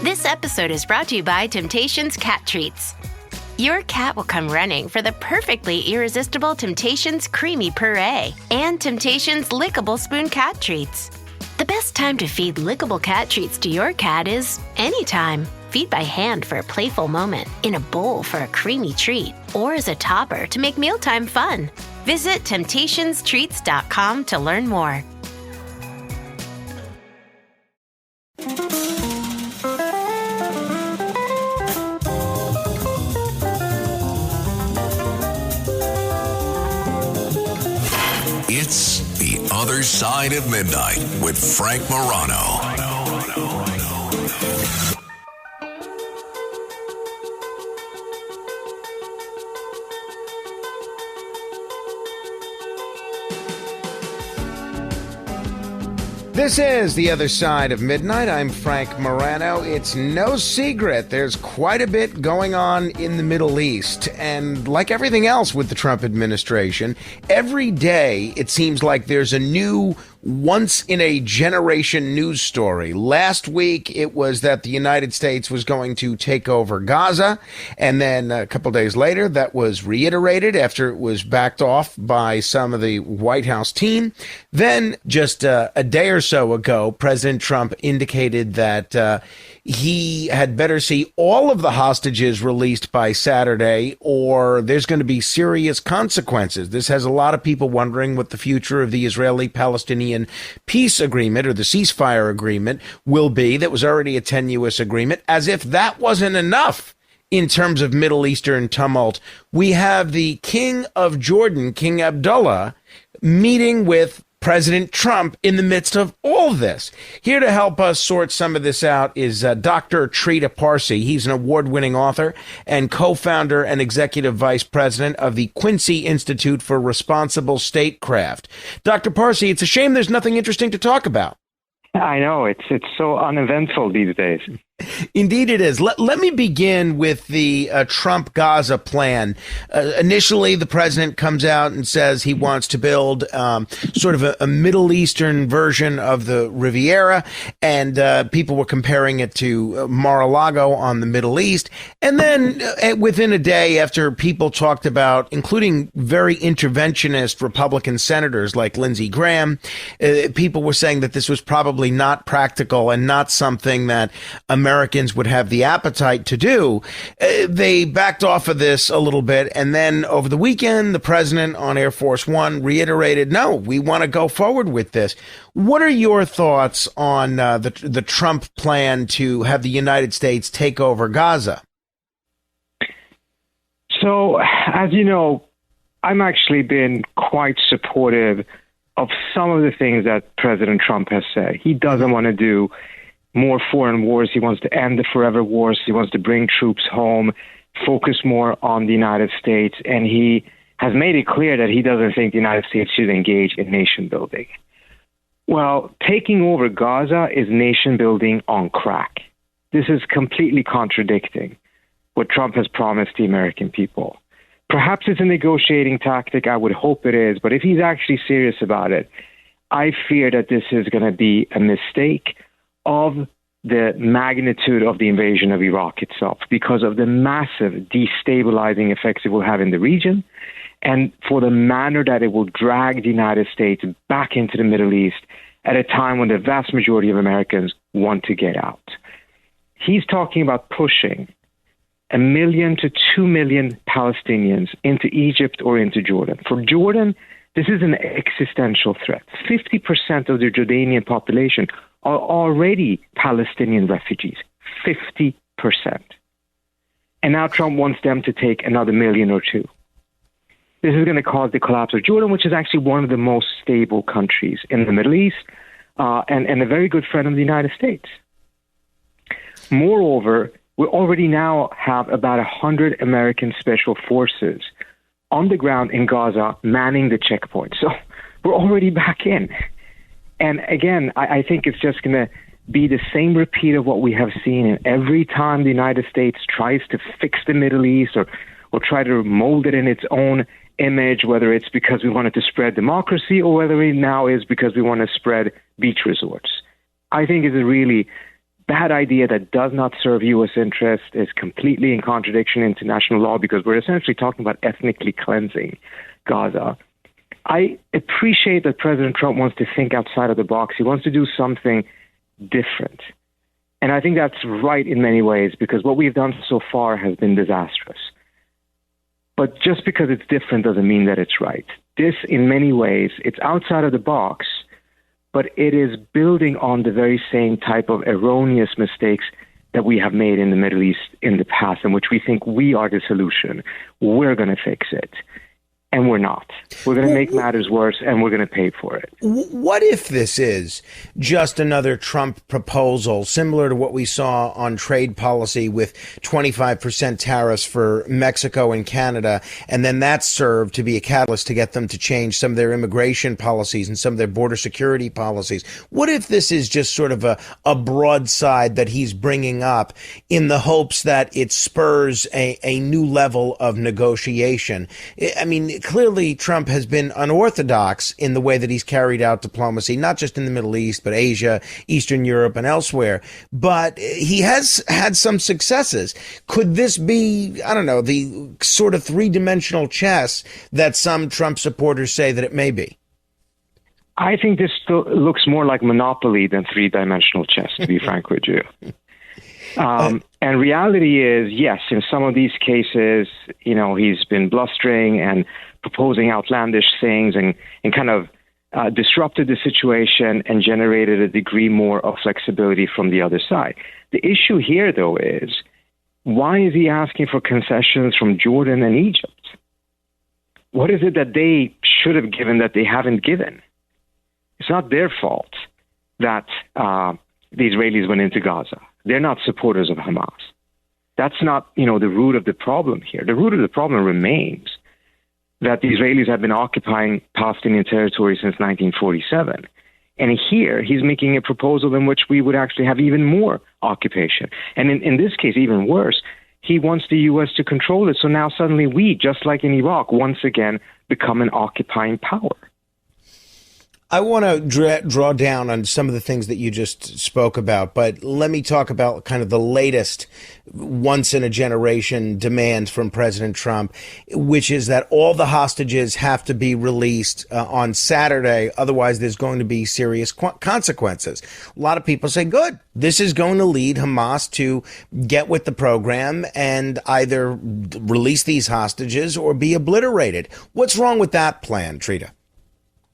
This episode is brought to you by Temptations Cat Treats. Your cat will come running for the perfectly irresistible Temptations Creamy Puree and Temptations Lickable Spoon Cat Treats. The best time to feed lickable cat treats to your cat is anytime. Feed by hand for a playful moment, in a bowl for a creamy treat, or as a topper to make mealtime fun. Visit TemptationsTreats.com to learn more. It's The Other Side of Midnight with Frank Morano. This is The Other Side of Midnight. I'm Frank Morano. It's no secret there's quite a bit going on in the Middle East. And like everything else with the Trump administration, every day it seems like there's a new once-in-a-generation news story. Last week, it was that the United States was going to take over Gaza. And then a couple days later, that was reiterated after it was backed off by some of the White House team. Then just a day or so ago, President Trump indicated that he had better see all of the hostages released by Saturday, or there's going to be serious consequences. This has a lot of people wondering what the future of the Israeli-Palestinian peace agreement, or the ceasefire agreement, will be. That was already a tenuous agreement. As if that wasn't enough in terms of Middle Eastern tumult, we have the King of Jordan, King Abdullah, meeting with President Trump in the midst of all this. Here to help us sort some of this out is Dr. Trita Parsi. He's an award-winning author and co-founder and executive vice president of the Quincy Institute for Responsible Statecraft. Dr. Parsi, it's a shame there's nothing interesting to talk about. I know. It's so uneventful these days. Indeed it is. Let me begin with the Trump-Gaza plan. Initially, the president comes out and says he wants to build sort of a Middle Eastern version of the Riviera, and people were comparing it to Mar-a-Lago on the Middle East. And then within a day, after people talked about, including very interventionist Republican senators like Lindsey Graham, people were saying that this was probably not practical and not something that Americans would have the appetite to do. They backed off of this a little bit. And then over the weekend, the president on Air Force One reiterated, no, we want to go forward with this. What are your thoughts on the Trump plan to have the United States take over Gaza? So, as you know, I'm actually been quite supportive of some of the things that President Trump has said. He doesn't want to do more foreign wars. He wants to end the forever wars. He wants to bring troops home, focus more on the United States. And he has made it clear that he doesn't think the United States should engage in nation building. Well, taking over Gaza is nation building on crack. This is completely contradicting what Trump has promised the American people. Perhaps it's a negotiating tactic. I would hope it is. But if he's actually serious about it, I fear that this is going to be a mistake of the magnitude of the invasion of Iraq itself, because of the massive destabilizing effects it will have in the region, and for the manner that it will drag the United States back into the Middle East at a time when the vast majority of Americans want to get out. He's talking about pushing 1 million to 2 million Palestinians into Egypt or into Jordan. For Jordan, this is an existential threat. 50% of the Jordanian population are already Palestinian refugees. 50%. And now Trump wants them to take another 1 million or 2. This is going to cause the collapse of Jordan, which is actually one of the most stable countries in the Middle East, and a very good friend of the United States. Moreover, we already now have about 100 American special forces on the ground in Gaza manning the checkpoint. So we're already back in. And again, I think it's just going to be the same repeat of what we have seen. And every time the United States tries to fix the Middle East or try to mold it in its own image, whether it's because we wanted to spread democracy or whether it now is because we want to spread beach resorts. I think it's a really bad idea that does not serve U.S. interests, is completely in contradiction to international law, because we're essentially talking about ethnically cleansing Gaza. I appreciate that President Trump wants to think outside of the box. He wants to do something different. And I think that's right in many ways, because what we've done so far has been disastrous. But just because it's different doesn't mean that it's right. This, in many ways, it's outside of the box, but it is building on the very same type of erroneous mistakes that we have made in the Middle East in the past, in which we think we are the solution. We're going to fix it. And we're not. We're going to make matters worse, and we're going to pay for it. What if this is just another Trump proposal, similar to what we saw on trade policy with 25% tariffs for Mexico and Canada, and then that served to be a catalyst to get them to change some of their immigration policies and some of their border security policies? What if this is just sort of a broadside that he's bringing up in the hopes that it spurs a new level of negotiation? I mean, clearly, Trump has been unorthodox in the way that he's carried out diplomacy, not just in the Middle East, but Asia, Eastern Europe, and elsewhere. But he has had some successes. Could this be, I don't know, the sort of three-dimensional chess that some Trump supporters say that it may be? I think this still looks more like Monopoly than three-dimensional chess, to be frank with you. And reality is, yes, in some of these cases, he's been blustering and proposing outlandish things and kind of disrupted the situation and generated a degree more of flexibility from the other side. The issue here, though, is why is he asking for concessions from Jordan and Egypt? What is it that they should have given that they haven't given? It's not their fault that the Israelis went into Gaza. They're not supporters of Hamas. That's not, the root of the problem here. The root of the problem remains that the Israelis have been occupying Palestinian territory since 1947. And here, he's making a proposal in which we would actually have even more occupation. And in this case, even worse, he wants the U.S. to control it. So now suddenly we, just like in Iraq, once again become an occupying power. I want to draw down on some of the things that you just spoke about, but let me talk about kind of the latest once-in-a-generation demand from President Trump, which is that all the hostages have to be released on Saturday. Otherwise, there's going to be serious consequences. A lot of people say, good, this is going to lead Hamas to get with the program and either release these hostages or be obliterated. What's wrong with that plan, Trita?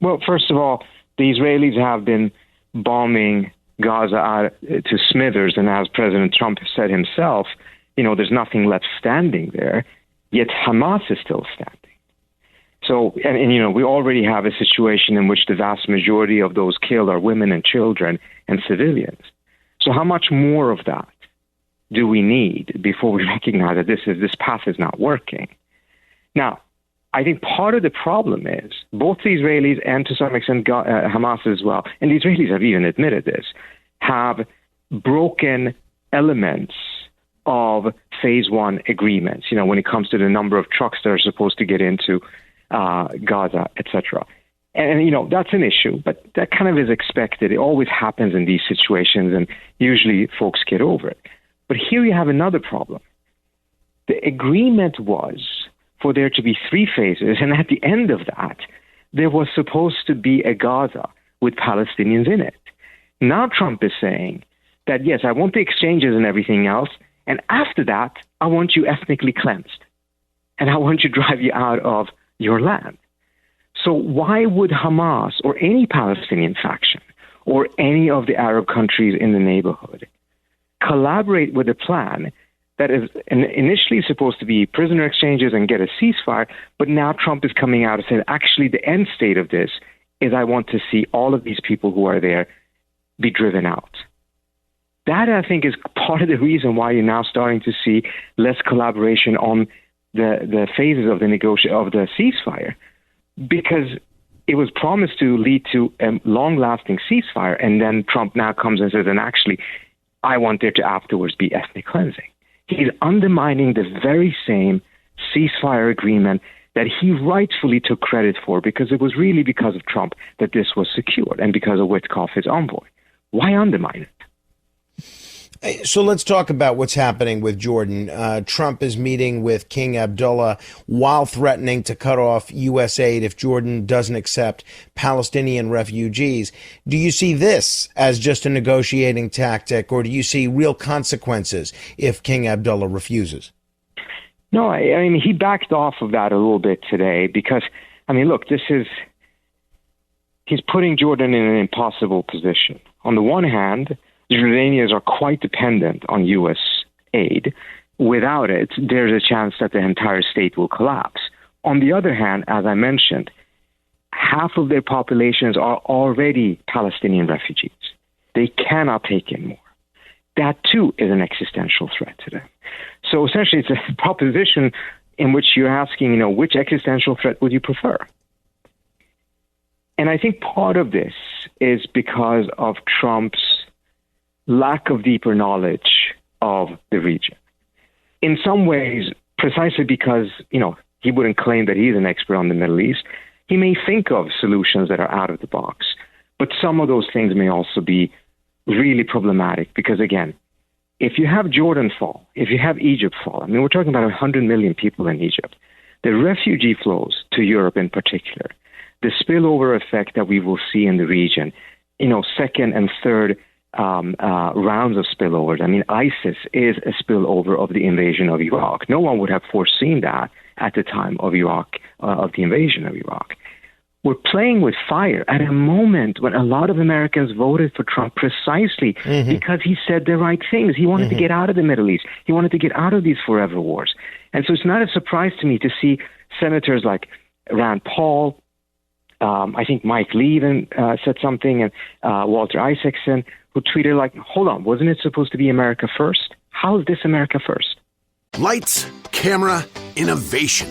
Well, first of all, the Israelis have been bombing Gaza out to smithers, and as President Trump said himself, there's nothing left standing there, yet Hamas is still standing. So, and we already have a situation in which the vast majority of those killed are women and children and civilians. So how much more of that do we need before we recognize that this path is not working? Now, I think part of the problem is both the Israelis and to some extent Hamas as well, and the Israelis have even admitted this, have broken elements of phase one agreements, when it comes to the number of trucks that are supposed to get into Gaza, etc. And that's an issue, but that kind of is expected. It always happens in these situations, and usually folks get over it. But here you have another problem. The agreement was for there to be three phases, and at the end of that, there was supposed to be a Gaza with Palestinians in it. Now Trump is saying that, yes, I want the exchanges and everything else, and after that, I want you ethnically cleansed, and I want to drive you out of your land. So why would Hamas or any Palestinian faction or any of the Arab countries in the neighborhood collaborate with a plan that is initially supposed to be prisoner exchanges and get a ceasefire, but now Trump is coming out and saying, actually, the end state of this is I want to see all of these people who are there be driven out. That, I think, is part of the reason why you're now starting to see less collaboration on the phases of the ceasefire, because it was promised to lead to a long-lasting ceasefire, and then Trump now comes and says, and actually, I want there to afterwards be ethnic cleansing. He's undermining the very same ceasefire agreement that he rightfully took credit for, because it was really because of Trump that this was secured and because of Witkoff, his envoy. Why undermine it? So let's talk about what's happening with Jordan. Trump is meeting with King Abdullah while threatening to cut off U.S. aid if Jordan doesn't accept Palestinian refugees. Do you see this as just a negotiating tactic, or do you see real consequences if King Abdullah refuses? No, I mean, he backed off of that a little bit today because, I mean, look, he's putting Jordan in an impossible position. On the one hand, the Jordanians are quite dependent on U.S. aid. Without it, there's a chance that the entire state will collapse. On the other hand, as I mentioned, half of their populations are already Palestinian refugees. They cannot take in more. That, too, is an existential threat to them. So essentially, it's a proposition in which you're asking, which existential threat would you prefer? And I think part of this is because of Trump's lack of deeper knowledge of the region. In some ways, precisely because, he wouldn't claim that he's an expert on the Middle East, he may think of solutions that are out of the box. But some of those things may also be really problematic because, again, if you have Jordan fall, if you have Egypt fall, I mean, we're talking about 100 million people in Egypt, the refugee flows to Europe in particular, the spillover effect that we will see in the region, second and third rounds of spillovers. I mean, ISIS is a spillover of the invasion of Iraq. No one would have foreseen that at the time of of the invasion of Iraq. We're playing with fire at a moment when a lot of Americans voted for Trump precisely because he said the right things. He wanted to get out of the Middle East. He wanted to get out of these forever wars. And so it's not a surprise to me to see senators like Rand Paul, I think Mike Lee even said something, and Walter Isaacson, who tweeted like, hold on, wasn't it supposed to be America first? How is this America first? Lights, camera, innovation.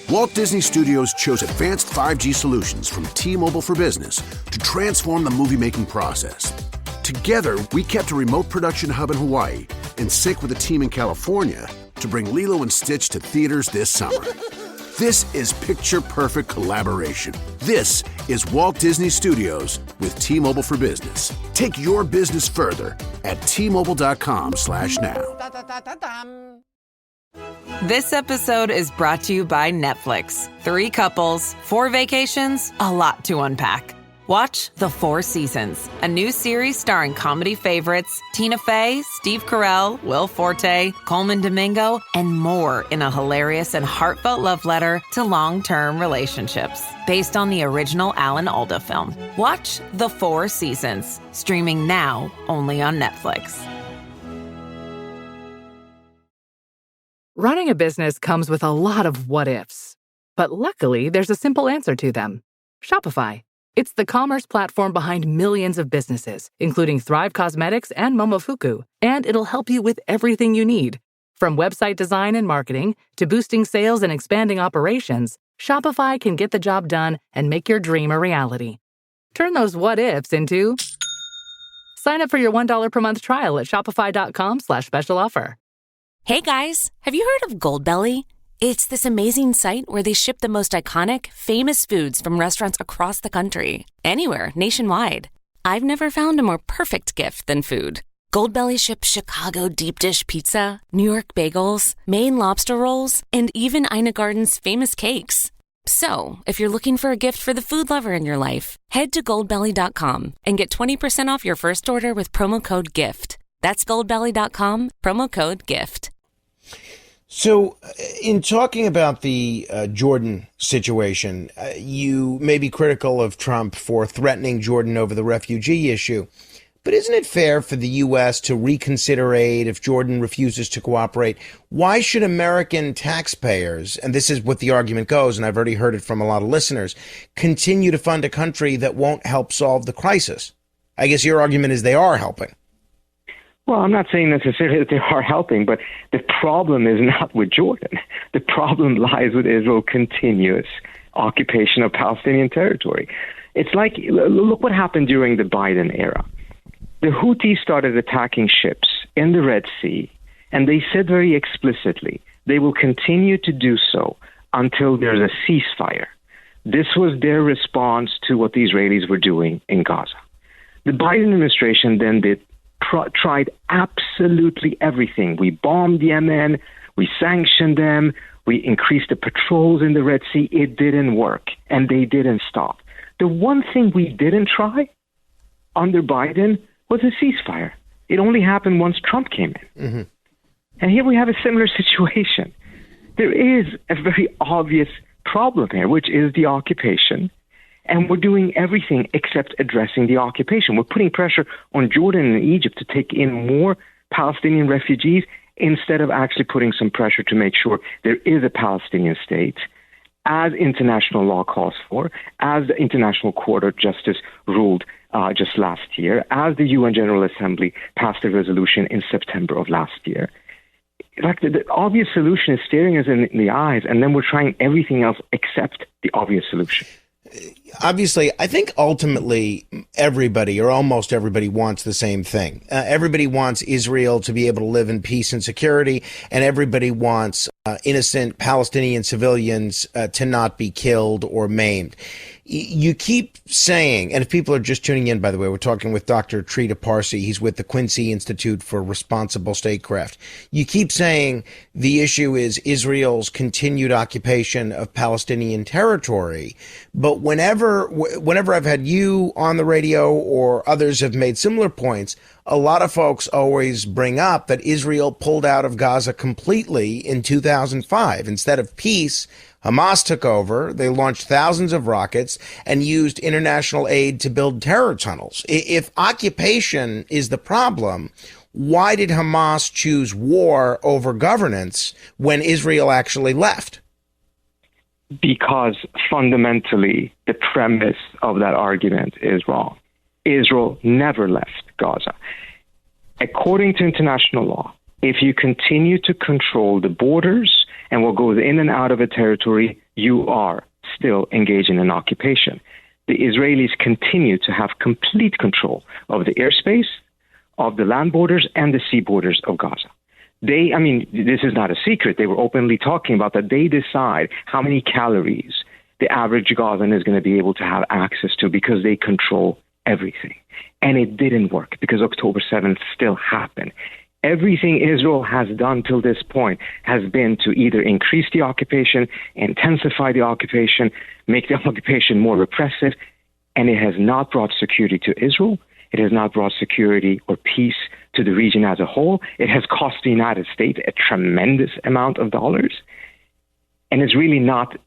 Walt Disney Studios chose advanced 5G solutions from T-Mobile for Business to transform the movie-making process. Together, we kept a remote production hub in Hawaii in sync with a team in California to bring Lilo and Stitch to theaters this summer. This is picture-perfect collaboration. This is Walt Disney Studios with T-Mobile for Business. Take your business further at T-Mobile.com/now. This episode is brought to you by Netflix. 3 couples, 4 vacations, a lot to unpack. Watch The 4 Seasons, a new series starring comedy favorites Tina Fey, Steve Carell, Will Forte, Coleman Domingo, and more in a hilarious and heartfelt love letter to long-term relationships. Based on the original Alan Alda film. Watch The 4 Seasons, streaming now only on Netflix. Running a business comes with a lot of what-ifs. But luckily, there's a simple answer to them. Shopify. It's the commerce platform behind millions of businesses, including Thrive Cosmetics and Momofuku. And it'll help you with everything you need. From website design and marketing to boosting sales and expanding operations, Shopify can get the job done and make your dream a reality. Turn those what-ifs into... Sign up for your $1 per month trial at shopify.com/special offer. Hey guys, have you heard of Goldbelly? It's this amazing site where they ship the most iconic, famous foods from restaurants across the country. Anywhere, nationwide. I've never found a more perfect gift than food. Goldbelly ships Chicago deep dish pizza, New York bagels, Maine lobster rolls, and even Ina Garden's famous cakes. So, if you're looking for a gift for the food lover in your life, head to goldbelly.com and get 20% off your first order with promo code GIFT. That's goldbelly.com, promo code GIFT. So, in talking about the Jordan situation, you may be critical of Trump for threatening Jordan over the refugee issue. But isn't it fair for the U.S. to reconsider aid if Jordan refuses to cooperate? Why should American taxpayers, and this is what the argument goes, and I've already heard it from a lot of listeners, continue to fund a country that won't help solve the crisis? I guess your argument is they are helping. Well, I'm not saying necessarily that they are helping, but the problem is not with Jordan. The problem lies with Israel's continuous occupation of Palestinian territory. It's like, look what happened during the Biden era. The Houthis started attacking ships in the Red Sea, and they said very explicitly they will continue to do so until there's a ceasefire. This was their response to what the Israelis were doing in Gaza. The Biden administration then did tried absolutely everything. We bombed Yemen, we sanctioned them, we increased the patrols in the Red Sea. It didn't work, and they didn't stop. The one thing we didn't try under Biden was a ceasefire. It only happened once Trump came in. Mm-hmm. And here we have a similar situation. There is a very obvious problem here, which is the occupation. And we're doing everything except addressing the occupation. We're putting pressure on Jordan and Egypt to take in more Palestinian refugees instead of actually putting some pressure to make sure there is a Palestinian state, as international law calls for, as the International Court of Justice ruled just last year, as the UN General Assembly passed a resolution in September of last year. Like the obvious solution is staring us in the eyes, and then we're trying everything else except the obvious solution. Obviously, I think ultimately everybody or almost everybody wants the same thing. Everybody wants Israel to be able to live in peace and security, and everybody wants innocent Palestinian civilians to not be killed or maimed. You keep saying, and if people are just tuning in, by the way, we're talking with Dr. Trita Parsi. He's with the Quincy Institute for Responsible Statecraft. You keep saying the issue is Israel's continued occupation of Palestinian territory. But whenever I've had you on the radio or others have made similar points, a lot of folks always bring up that Israel pulled out of Gaza completely in 2005. Instead of peace, Hamas took over. They launched thousands of rockets and used international aid to build terror tunnels. If occupation is the problem, why did Hamas choose war over governance when Israel actually left? Because fundamentally, the premise of that argument is wrong. Israel never left Gaza. According to international law, if you continue to control the borders and what goes in and out of a territory, you are still engaged in an occupation. The Israelis continue to have complete control of the airspace, of the land borders, and the sea borders of Gaza. This is not a secret. They were openly talking about that. They decide how many calories the average Gazan is going to be able to have access to because they control everything. And it didn't work because October 7th still happened. Everything Israel has done till this point has been to either increase the occupation, intensify the occupation, make the occupation more repressive, and it has not brought security to Israel. It has not brought security or peace to the region as a whole. It has cost the United States a tremendous amount of dollars, and it's really not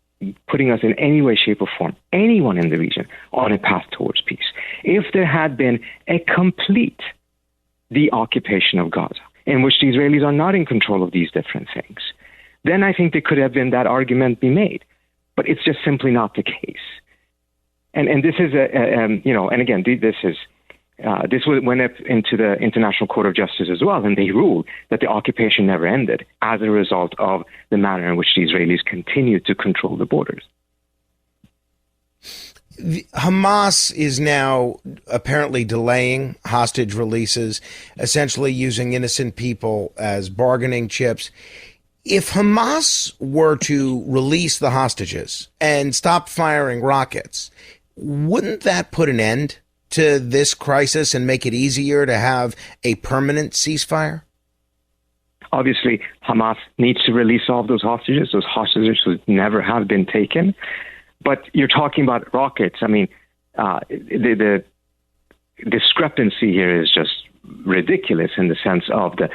putting us in any way, shape, or form, anyone in the region, on a path towards peace. If there had been a complete deoccupation of Gaza, in which the Israelis are not in control of these different things, then I think there could have been that argument be made. But it's just simply not the case. And this is this went up into the International Court of Justice as well, and they ruled that the occupation never ended as a result of the manner in which the Israelis continued to control the borders. Hamas is now apparently delaying hostage releases, essentially using innocent people as bargaining chips. If Hamas were to release the hostages and stop firing rockets, wouldn't that put an end to this crisis and make it easier to have a permanent ceasefire? Obviously, Hamas needs to release all of those hostages. Those hostages would never have been taken. But you're talking about rockets. I mean, the discrepancy here is just ridiculous in the sense of the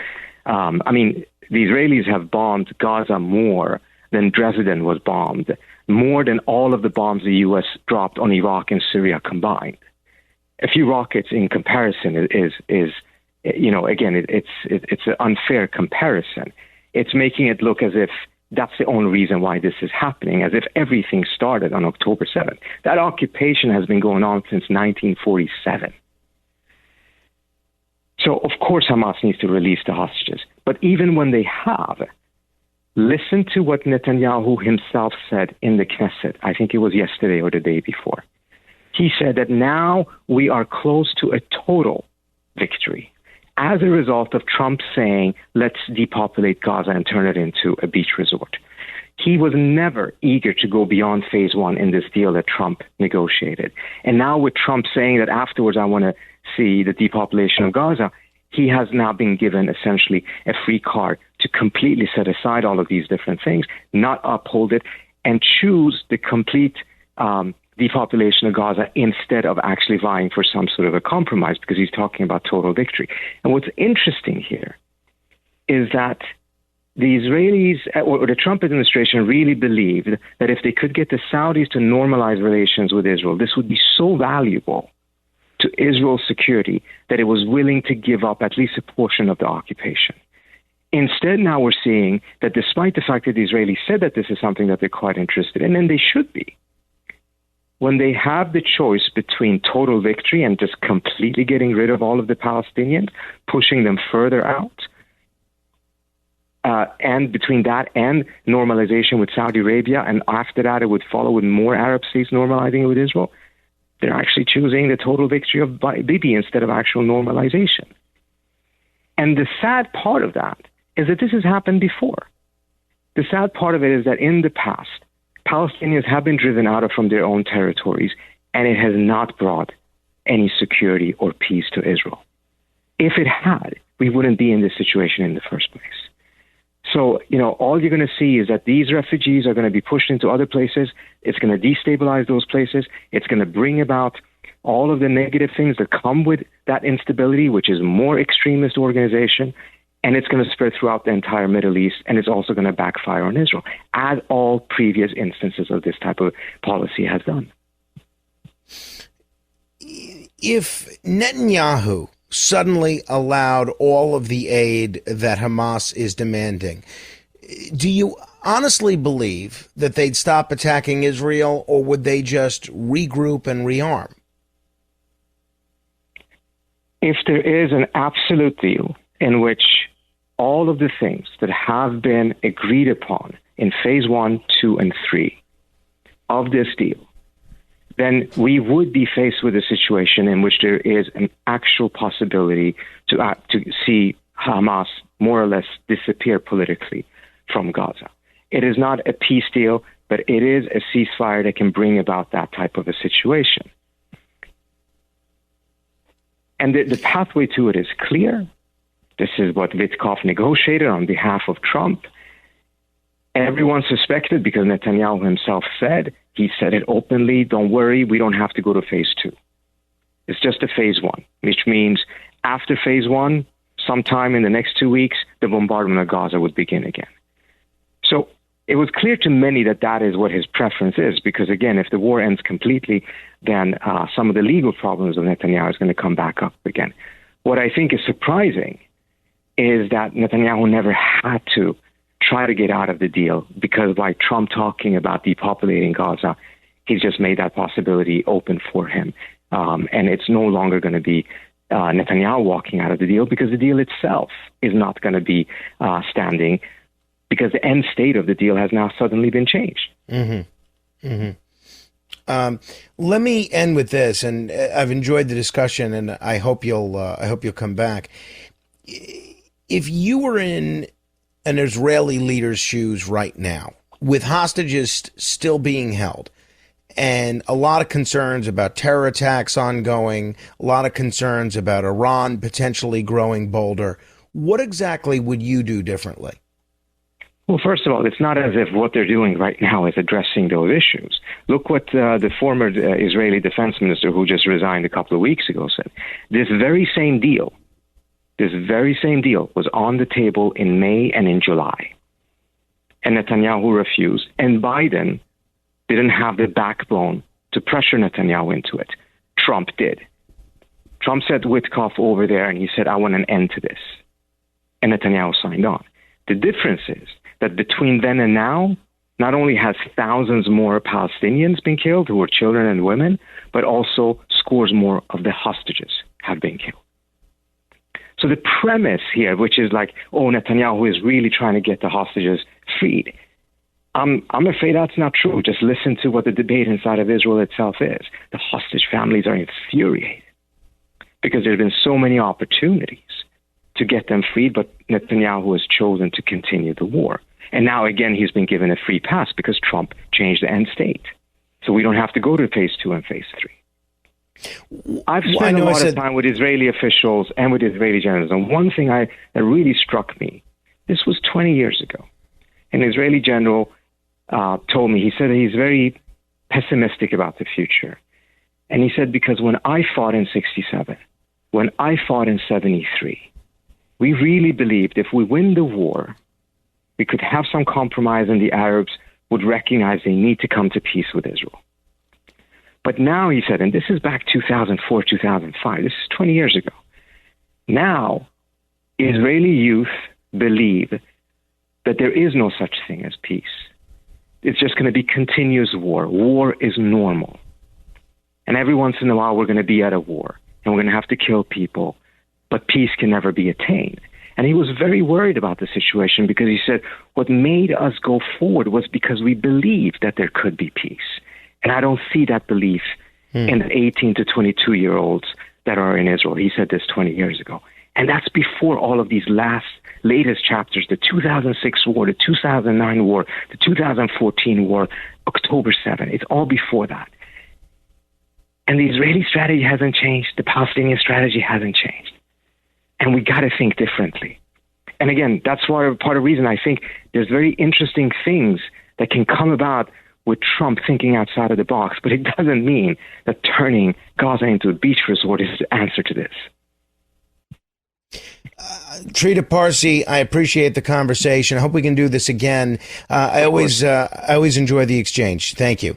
Israelis have bombed Gaza more than Dresden was bombed, more than all of the bombs the U.S. dropped on Iraq and Syria combined. A few rockets in comparison is it's an unfair comparison. It's making it look as if that's the only reason why this is happening, as if everything started on October 7th. That occupation has been going on since 1947. So, of course, Hamas needs to release the hostages. But even when they have, listen to what Netanyahu himself said in the Knesset. I think it was yesterday or the day before. He said that now we are close to a total victory as a result of Trump saying, let's depopulate Gaza and turn it into a beach resort. He was never eager to go beyond phase one in this deal that Trump negotiated. And now with Trump saying that afterwards I want to see the depopulation of Gaza, he has now been given essentially a free card to completely set aside all of these different things, not uphold it, and choose the complete depopulation of Gaza instead of actually vying for some sort of a compromise, because he's talking about total victory. And what's interesting here is that the Israelis or the Trump administration really believed that if they could get the Saudis to normalize relations with Israel, this would be so valuable to Israel's security that it was willing to give up at least a portion of the occupation. Instead, now we're seeing that despite the fact that the Israelis said that this is something that they're quite interested in, and they should be, when they have the choice between total victory and just completely getting rid of all of the Palestinians, pushing them further out, and between that and normalization with Saudi Arabia, and after that it would follow with more Arab states normalizing it with Israel, they're actually choosing the total victory of Bibi instead of actual normalization. And the sad part of that is that this has happened before. The sad part of it is that in the past, Palestinians have been driven out from their own territories, and it has not brought any security or peace to Israel. If it had, we wouldn't be in this situation in the first place. So, all you're going to see is that these refugees are going to be pushed into other places. It's going to destabilize those places. It's going to bring about all of the negative things that come with that instability, which is more extremist organization, and it's going to spread throughout the entire Middle East, and it's also going to backfire on Israel, as all previous instances of this type of policy has done. If Netanyahu suddenly allowed all of the aid that Hamas is demanding, do you honestly believe that they'd stop attacking Israel, or would they just regroup and rearm? If there is an absolute deal in which all of the things that have been agreed upon in phase 1, 2, and 3 of this deal, then we would be faced with a situation in which there is an actual possibility to see Hamas more or less disappear politically from Gaza. It is not a peace deal, but it is a ceasefire that can bring about that type of a situation. And the pathway to it is clear. This is what Witkoff negotiated on behalf of Trump. Everyone suspected, because Netanyahu himself said, he said it openly, don't worry, we don't have to go to phase 2. It's just a phase 1, which means after phase 1, sometime in the next 2 weeks, the bombardment of Gaza would begin again. So it was clear to many that that is what his preference is, because again, if the war ends completely, then some of the legal problems of Netanyahu is going to come back up again. What I think is surprising is that Netanyahu never had to try to get out of the deal, because by Trump talking about depopulating Gaza, he's just made that possibility open for him. And it's no longer going to be Netanyahu walking out of the deal, because the deal itself is not going to be standing, because the end state of the deal has now suddenly been changed. Mm-hmm. Mm-hmm. Let me end with this, and I've enjoyed the discussion, and I hope you'll come back. If you were in an Israeli leader's shoes right now, with hostages still being held, and a lot of concerns about terror attacks ongoing, a lot of concerns about Iran potentially growing bolder, what exactly would you do differently? Well, first of all, it's not as if what they're doing right now is addressing those issues. Look what the former Israeli defense minister, who just resigned a couple of weeks ago, said. This very same deal was on the table in May and in July. And Netanyahu refused. And Biden didn't have the backbone to pressure Netanyahu into it. Trump did. Trump said Witkoff over there, and he said, I want an end to this. And Netanyahu signed on. The difference is that between then and now, not only has thousands more Palestinians been killed, who were children and women, but also scores more of the hostages have been killed. So the premise here, which is like, oh, Netanyahu is really trying to get the hostages freed, I'm afraid that's not true. Just listen to what the debate inside of Israel itself is. The hostage families are infuriated because there have been so many opportunities to get them freed, but Netanyahu has chosen to continue the war. And now, again, he's been given a free pass because Trump changed the end state. So we don't have to go to phase 2 and phase 3. I've spent a lot of time with Israeli officials and with Israeli generals, and one thing that really struck me, this was 20 years ago. An Israeli general told me, he said he's very pessimistic about the future. And he said, because when I fought in 67, when I fought in 73, we really believed if we win the war, we could have some compromise and the Arabs would recognize they need to come to peace with Israel. But now, he said, and this is back 2004, 2005, this is 20 years ago. Now, Israeli youth believe that there is no such thing as peace. It's just going to be continuous war. War is normal. And every once in a while, we're going to be at a war, and we're going to have to kill people, but peace can never be attained. And he was very worried about the situation because he said what made us go forward was because we believed that there could be peace. And I don't see that belief in the 18 to 22-year-olds that are in Israel. He said this 20 years ago. And that's before all of these latest chapters, the 2006 war, the 2009 war, the 2014 war, October 7. It's all before that. And the Israeli strategy hasn't changed. The Palestinian strategy hasn't changed. And we got to think differently. And again, that's part of the reason I think there's very interesting things that can come about with Trump thinking outside of the box, but it doesn't mean that turning Gaza into a beach resort is the answer to this. Trita Parsi, I appreciate the conversation. I hope we can do this again. I always enjoy the exchange. Thank you.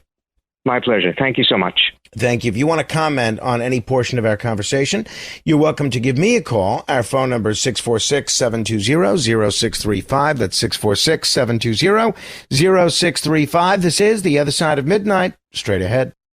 My pleasure. Thank you so much. Thank you. If you want to comment on any portion of our conversation, you're welcome to give me a call. Our phone number is 646-720-0635. That's 646-720-0635. This is The Other Side of Midnight. Straight ahead.